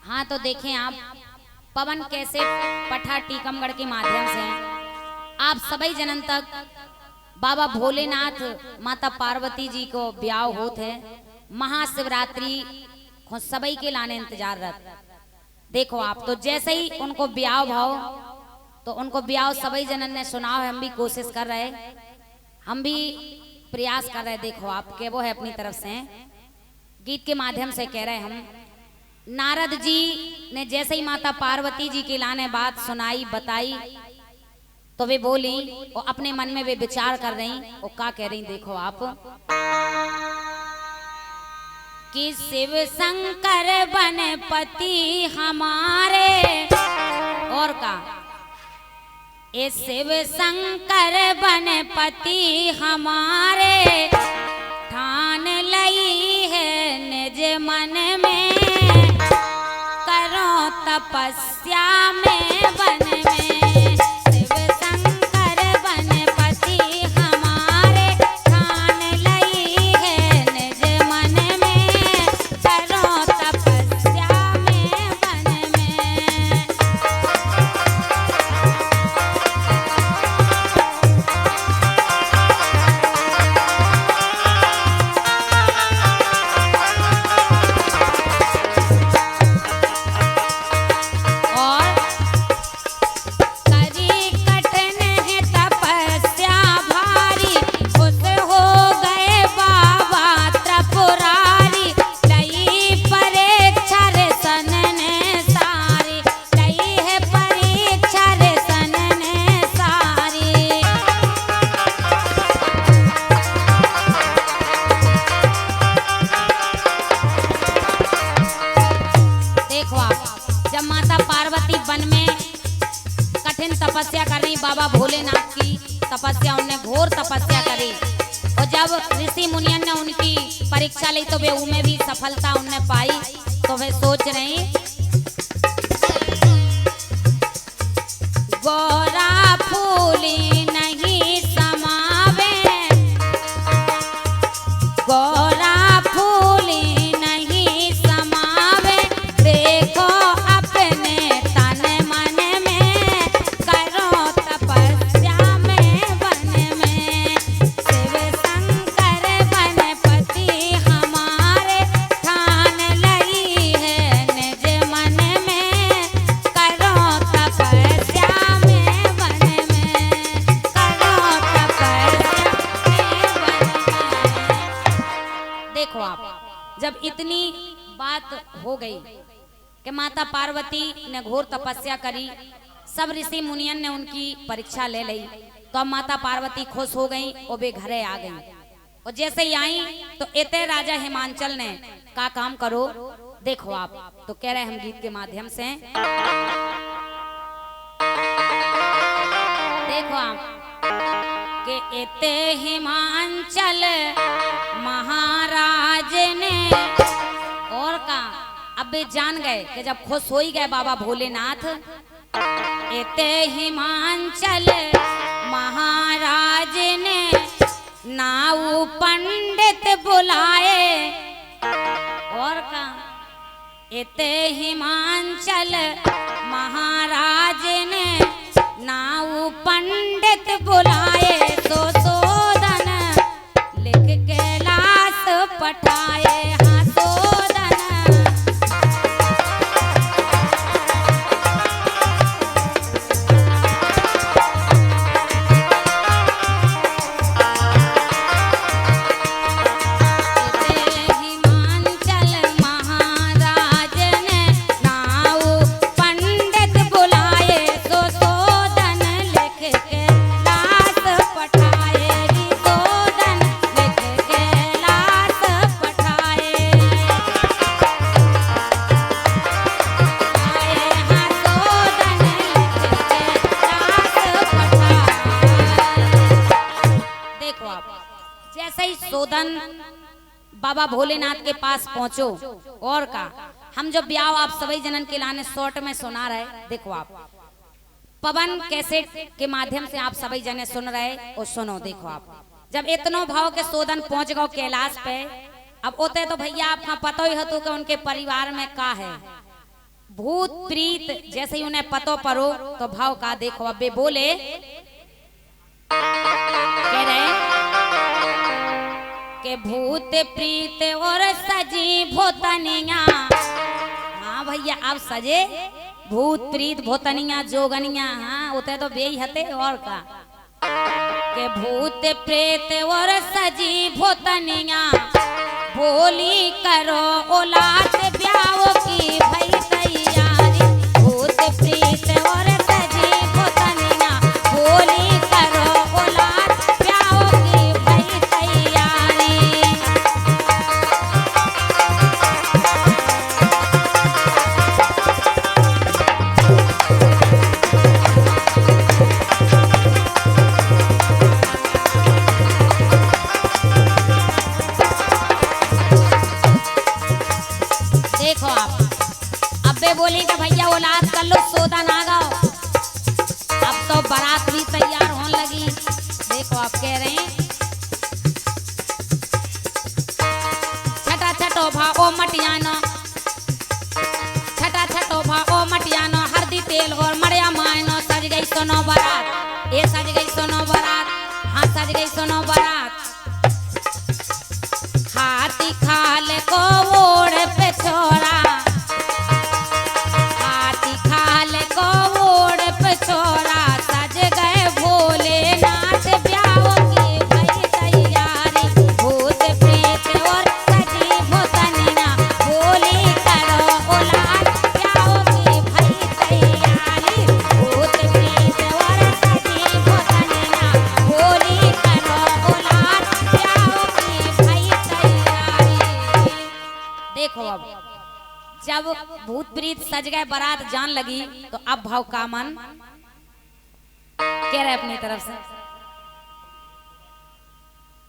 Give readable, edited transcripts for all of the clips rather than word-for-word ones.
हाँ तो देखें आप पवन कैसे पठा टीकमगढ़ के माध्यम से आप सभी जनन तक बाबा भोलेनाथ माता पार्वती जी को ब्याह होते है। महाशिवरात्रि को सभी के लाने इंतजार रख। देखो आप तो जैसे ही उनको ब्याह भाव तो उनको ब्याह सभी जनन ने सुना है। हम भी कोशिश कर रहे, हम भी प्रयास कर रहे। देखो आप के वो है अपनी तरफ से गीत के माध्यम से कह रहे हम। नारद जी ने जैसे ही माता पार्वती जी की लाने बात सुनाई बताई तो वे बोली और अपने मन में वे विचार कर रही और क्या कह रही देखो आप कि शिव शंकर बनपति हमारे और का ए शिव शंकर बनपति हमारे ठान लई है निज मन में करो तपस्या में वन में शिव शंकर बनपति हमारे ठान लई है निज मन में करो तपस्या में वन में। तपस्या कर रही बाबा भोलेनाथ की तपस्या, उनने घोर तपस्या करी और जब ऋषि मुनियन ने उनकी परीक्षा ली तो वे उनमें भी सफलता उनने पाई। तो वे सोच रहे गोरा फूली नहीं समावे, गोरा फूली नहीं समावे, देखो अपने तन मन में करो तपस्या में वन में शिव शंकर बनपति हमारे ठान लई है निज मन में करो तपस्या में वन में करो तपस्या में वन में। देखो आप जब इतनी बात हो गई कि माता पार्वती ने घोर तपस्या करी, सब ऋषि मुनियन ने उनकी परीक्षा ले ली तो अब माता पार्वती खुश हो गई और वे घरे आ गई। और जैसे ही आई तो इतने राजा हिमांचल ने का काम करो। देखो आप तो कह रहे हम गीत के माध्यम से देखो आप के इते हिमांचल महाराज ने और का अब वे जान गए कि जब खुश हो ही गए बाबा भोलेनाथ। इते हिमांचल महाराज ने नाऊ पंडित बुलाए और का इते हिमांचल महाराज ने नाऊ पंडित बुलाए तो सोदन लिख के लाश पठाए। हाँ सोदन हिमांचल महाराज ने नाऊ पंडित बुलाए तो सोदन लिख के लाश पठाए। री सोदन लिख के लाश पठाए। हाँ सोदन लिख के लाश पठाए। देखो आप जैसे ही सोदन बाबा भोलेनाथ के पास पहुंचो और का हम जो ब्याह आप सभी जनन के लाने शॉर्ट में सुना रहे। देखो आप पवन कैसेट के माध्यम से आप सभी जने सुन रहे और सुनो। देखो आप जब इतनो भाव के सोदन पहुंच गए कैलाश पे अब होते तो भैया आपका पता ही हतो कि उनके परिवार में का है भूत प्रीत जैसे ही उन्हें पतो परो तो भाव का देखो अबे बोले कह रहे के भूत प्रीत और सजी भूतनिया। हाँ भैया आप सजे भूत प्रीत भूतनिया जोगनिया। हाँ उते तो बेई हते और का के भूत प्रेत और सजी भूतनिया बोली करो औलाद ब्याह की भई तैयारी। भूत प्रेत और सजी भूतनिया बोली करो औलाद ब्याह की भई तैयारी। देखो आप अबे बोली कि भैया औलाद कर लो सौदा ना गाओ। अब तो बारात भी तैयार होने लगी। देखो आप कह रहे हैं छटा छटो भाओ मटियानो छटा छटो भाओ मटियानो हल्दी तेल और मड़िया मायनो सज गई सोनो बारात। ये सज गई सोनो बारात। हाँ सज गई सोनो बारात। हाथी खाल को ओढ़ पे छोड़ा हाथी खाल को ओढ़ पे छोड़ा सज गए भोलेनाथ ब्याह की भई तैयारी। भूत प्रेत और सजी भूतनिया बोली करो औलाद ब्याह की भई तैयारी। भूत प्रेत और सजी भूतनिया बोली करो औलाद ब्याह की भई तैयारी। देखो अब जब भूत प्रीत सज गए बारात जान लगी तो अब भाव का मन कह रहे अपनी तरफ से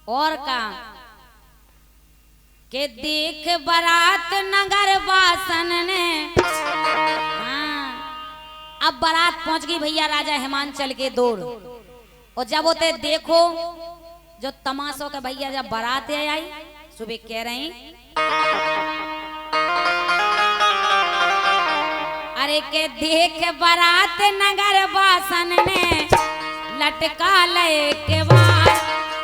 और का के देख बारात नगर वासन ने। हाँ अब बारात पहुंच गई भैया राजा हिमांचल के दौर। और जब होते देखो जो तमाशों के भैया जब बारात आई सुबह कह रहे हैं अरे के देख बारात नगर वासन ने लटका ले के बार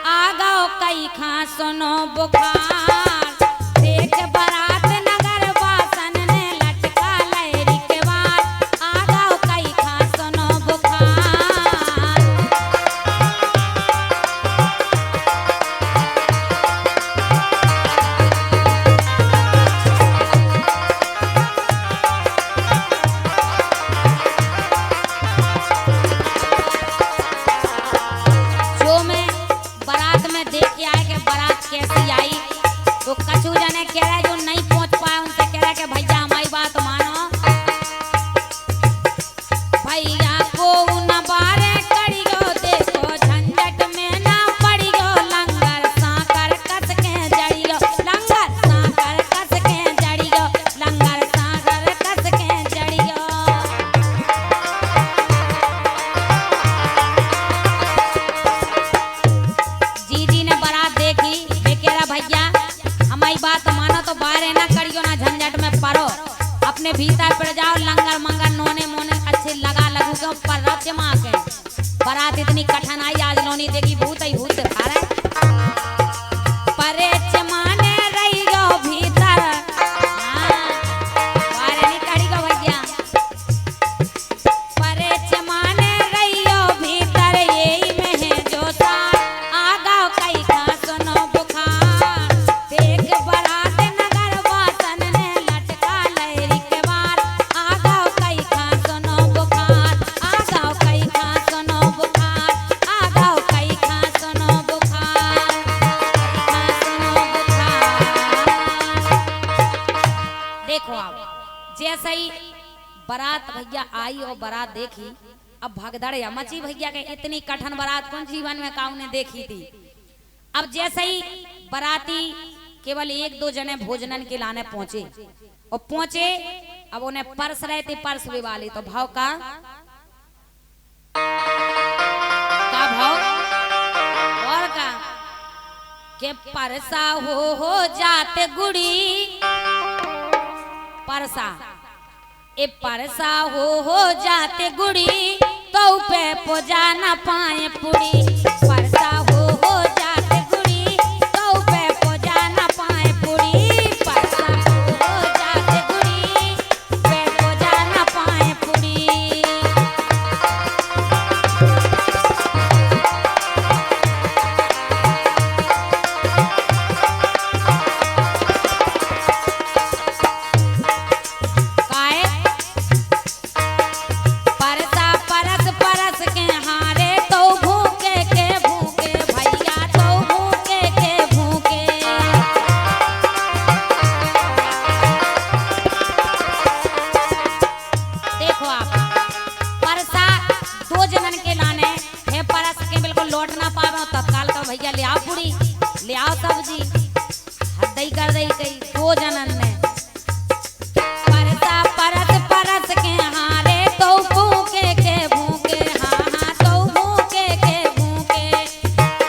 आ गओ कई खा सुनो बुखार। देख बारात नगर वासन ने लटका ले के बार आ गओ कई खा सुनो बुखार। कैसी आई तो कछु जने कह रहे जो नहीं पहुंच पाए उनसे कह रहे कि भैया हमारी बात मानो। भैया को न बारे करियो देखो झंझट में ना पड़ियो। लंगर साकर कस के जड़ियो लंगर साकर कस के जड़ियो लंगर साकर कस के जड़ियो। जीजी ने बारात देखी भैया हमारी बात मानो तो बाहर ना करियो ना झंझट में पड़ो। अपने भीतर पड़ जाओ लंगर मंगर नोने मोने अच्छे लगा लगू के ऊपर रख जमा के। बारात इतनी कठिनाई आज लोनी देखी भूत ही भूत खा रहे परे चमाने रहियो भीतर। हाँ बाहर नहीं करियो भैया परे चमाने रहियो भीतर यही में है जो सार आ गओ कई खा सुनो बुखार। देख बारात नगर वासन ने लटका लहरी के बार आ गओ कई खा सुनो बुखार। आ गओ कई खा सुनो बुखार। आ गओ कई खा सुनो बुखार। खा सुनो बुखार। देखो आप जैसे ही बारात भैया आई और बारात देखी अब भगदड़ या मची भैया के। इतनी कठिन बारात कौन जीवन में काऊ ने देखी थी। अब जैसे ही बाराती केवल एक दो जने भोजनन के लाने पहुंचे और पहुंचे अब उन्हें पर्स रहे थे पर्स भी वाली तो भाव का भाव और का के परसा हो जाते गुड़ी परसा ए परसा हो जाते गुड़ी तो पे पूजा न पाए पुड़ी। परसा हो जाते गुड़ी तो पे पूजा न पाए पुड़ी। परसा हो जाते गुड़ी पे पूजा न पाए पुड़ी। भैया ले आओ पूरी ले आओ सब्जी हद कर दई कई दो जनन ने परसा परस परस के हारे तो भूखे के भूखे हाँ हाँ तो भूखे के भूखे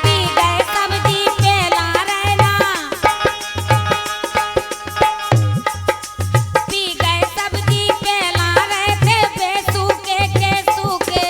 पी गए सब्जी पेला रहना पी गए सब्जी पेला रहते बेसूखे के सूखे।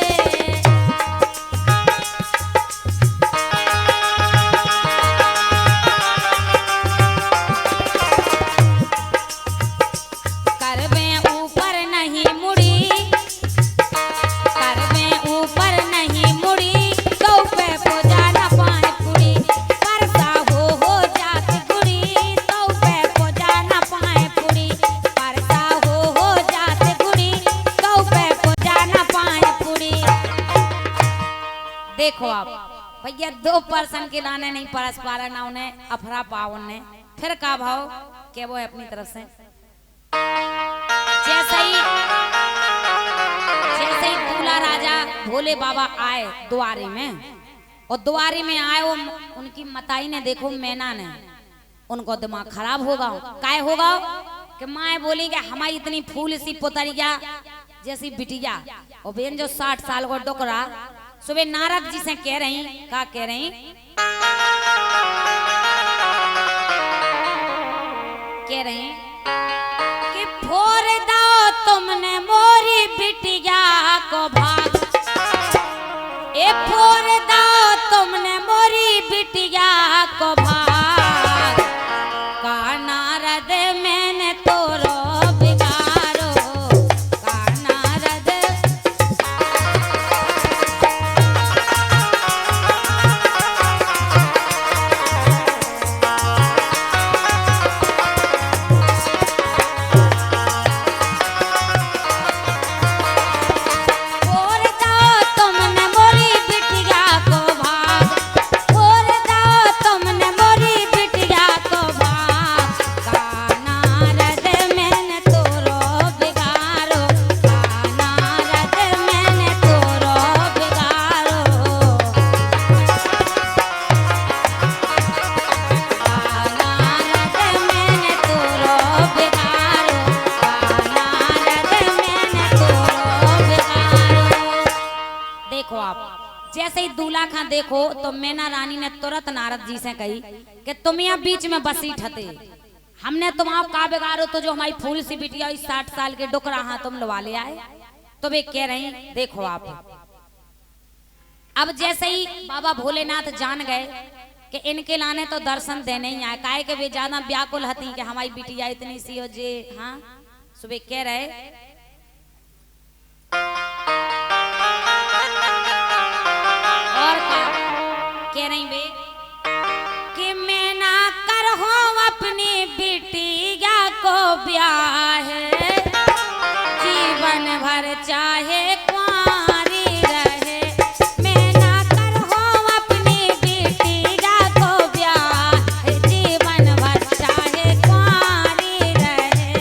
देखो आप भैया 2% के लाने नहीं परस पारा ना उन्हें अफरा पावन ने फिर का भाव के वो है अपनी तरफ से। जैसे ही दूल्हा राजा भोले बाबा आए द्वारे में और द्वारे में आए वो उनकी मताई ने देखो मैना ने उनको दिमाग खराब होगा काय होगा कि माए बोली कि हमारी इतनी फूल सी पुतरिया जैसी बिटिया और बेन जो 60 साल को डोकरा सुबह नारद जी से कह रही का कह रही कि फोड़ दो तुमने मोरी बिटिया को भाग। ए फोड़ दो तुमने मोरी बिटिया को भाग का नारद मैंने तोरो बिगाड़ो का नारद। जैसे ही दूल्हा खां देखो तो मैना रानी ने तुरंत नारद जी से कही कि तुम यहाँ बीच में बसी ठते हमने तुम आप का बिगाड़ो तो जो हमारी फूल सी बिटिया 60 साल के डुकरा हाँ तुम लवा ले आए। तो वे कह रही देखो आप अब जैसे ही बाबा भोलेनाथ जान गए कि इनके लाने तो दर्शन देने ही आए काहे के वे ज्यादा व्याकुल हती कि हमारी बिटिया इतनी सी हो जे हाँ सुबह कह रहे और कह रही वे कि मैं ना कर हो अपनी बिटिया को ब्याह जीवन भर चाहे कुंवारी रहे। मैं ना कर हो अपनी बिटिया को ब्याह जीवन भर चाहे कुंवारी रहे।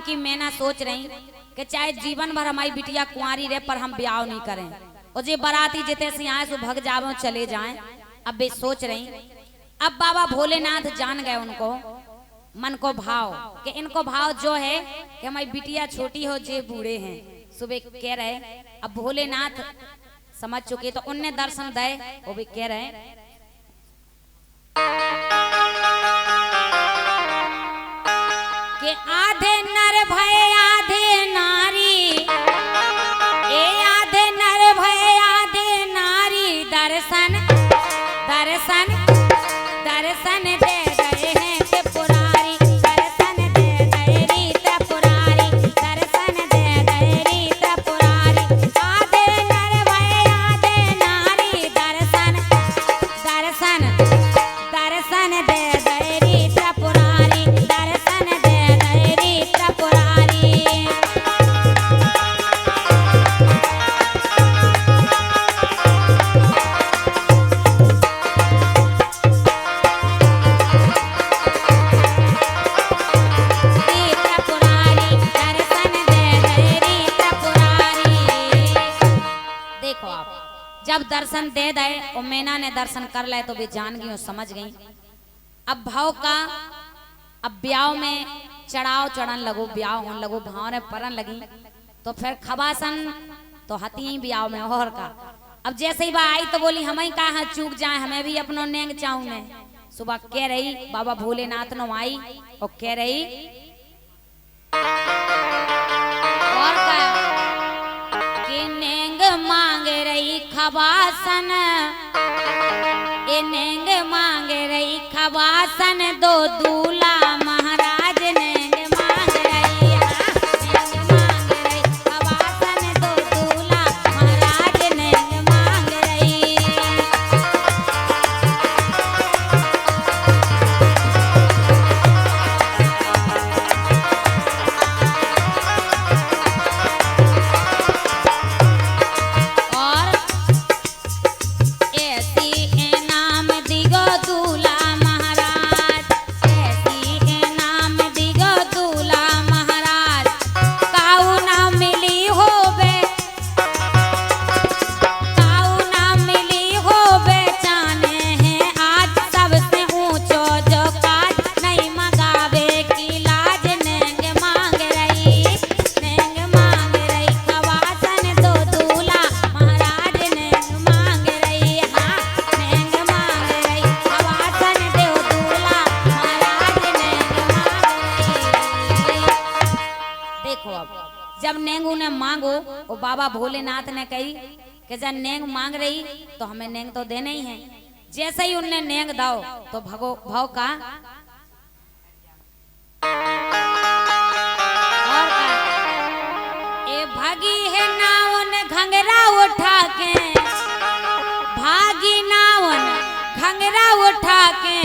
उनकी मैना सोच रही कि चाहे जीवन भर हमारी बिटिया कुंवारी रहे पर हम ब्याह नहीं करें और जे बाराती जिते से आए सो भग जावे चले जाएं। अब वे सोच रही। अब बाबा भोलेनाथ जान गए उनको मन को भाव कि इनको भाव जो है कि हमारी बिटिया छोटी हो जे बूढ़े हैं सुबह कह रहे। अब भोलेनाथ समझ चुके तो उनने दर्शन दे वो भी कह रहे कि आधे नर भय आधे नारी ए आधे नर भय आधे नारी दर्शन दर्शन दर्शन दे गए हैं त्रिपुरारी दर्शन दे गए री त्रिपुरारी दर्शन दे गए री त्रिपुरारी आधे नर भय आधे नारी दर्शन दर्शन दर्शन दे गए री त्रिपुरारी दर्शन दे गए री त्रिपुरारी। देखो आप जब दर्शन दे दे और मैना ने दर्शन कर ले तो भी जान गई और समझ गई। अब भाव का अब ब्याह में चढ़ाव चढ़न लगो ब्याह होने लगो भाव ने परन लगी तो फिर खबासन तो हती ब्याह में और का। अब जैसे ही बा आई तो बोली हम ही कहा चूक जाए हमें भी अपनो नेंग चाहूं मैं। सुबह कह रही बाबा भोलेनाथ नो आई और कह रही और का कि नेंग मांग रही खबासन ए नेंग मांग रही खबासन दो दूल्हा महाराज नेंग मांग रही नेंग मांग रही खबासन दो दूल्हा महाराज नेंग मांग रही। और ऐसी इनाम दिगो दूल्हा महाराज ऐसी इनाम दिगो दूल्हा महाराज काऊ ना मिली होबे काऊ ना मिली होबे जाने हैं आज सबसे ऊंचो जो काज नहीं मगावे की लाज नेंग मांग रही खवासन दो दूल्हा महाराज नेंग मांग रही हाँ नेंग मांग रही खवासन दो दूल्हा महाराज नेंग मांग रही। देखो अब जब नेंगू ने मांगो वो बाबा भोलेनाथ ने कही कि जब नेंग मांग रही तो हमें नेंग तो देना ही है। जैसे ही उनने नेंग दाओ तो भगो भाव का और का ए भागी है नावन घंगरा उठा के भागी नावन घंगरा उठा के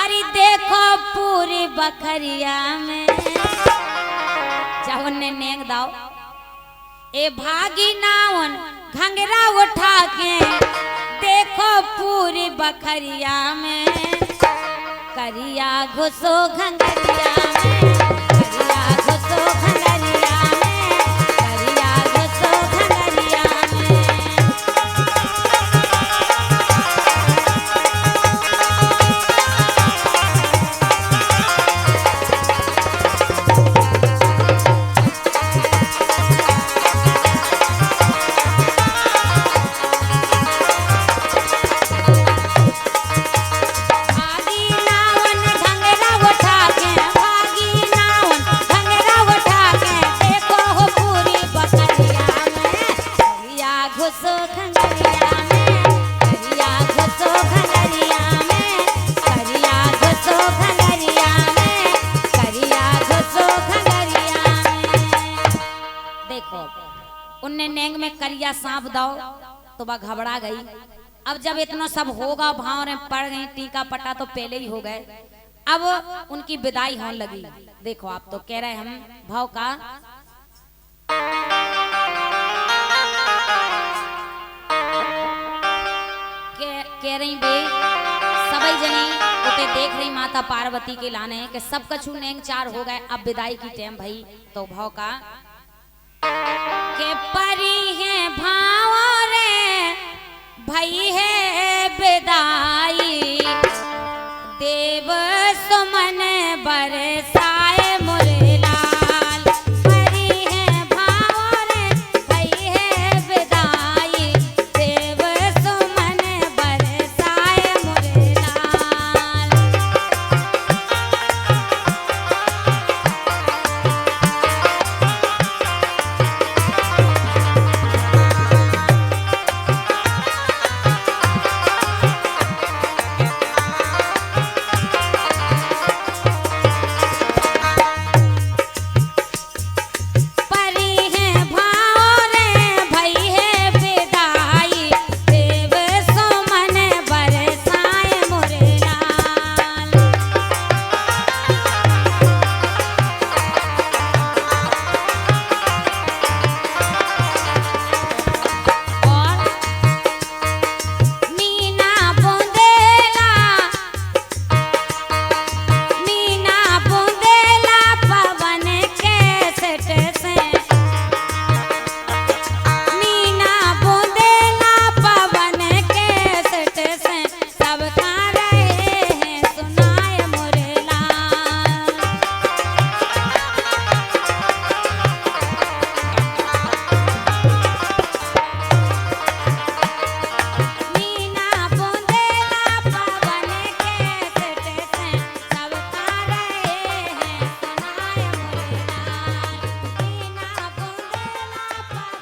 अरे देखो पूरी बखरिया में जब उनने नेंग दाओ ए भागी नावन घंगरा उठा के देखो पूरी बखरिया में करिया घुसो घंगरिया में करिया घुसो घंगरिया में करिया घुसो घंगरिया में। भागी नावन घंगरा उठा के भागी नावन घंगरा उठा के देखो हो पूरी बकरिया में करिया घुसो घंगरिया में करिया घुसो घंगरिया में करिया घुसो घंगरिया में करिया घुसो घंगरिया में। देखो उनने नेंग में करिया सांप दाओ तो वह घबरा गई। अब जब इतना सब होगा भाव ने पड़ गई टीका पटा तो पहले ही हो गए। अब उनकी विदाई होने लगी। देखो आप तो कह रहे हम भाव का कह रही बे सबई जनी ते देख रही माता पार्वती के लाने कि सब कछु नेंग चार हो गए, अब विदाई की टाइम भई। तो भाव का के परी है भाव रे भई है विदाई, देव सुमन बरसाए मोरे लाल। परी है भाव रे भई है विदाई, देव सुमन बरसाए मोरे लाल।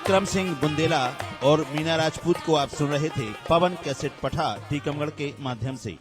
विक्रम सिंह बुंदेला और मीना राजपूत को आप सुन रहे थे पवन कैसेट पठा टीकमगढ़ के माध्यम से।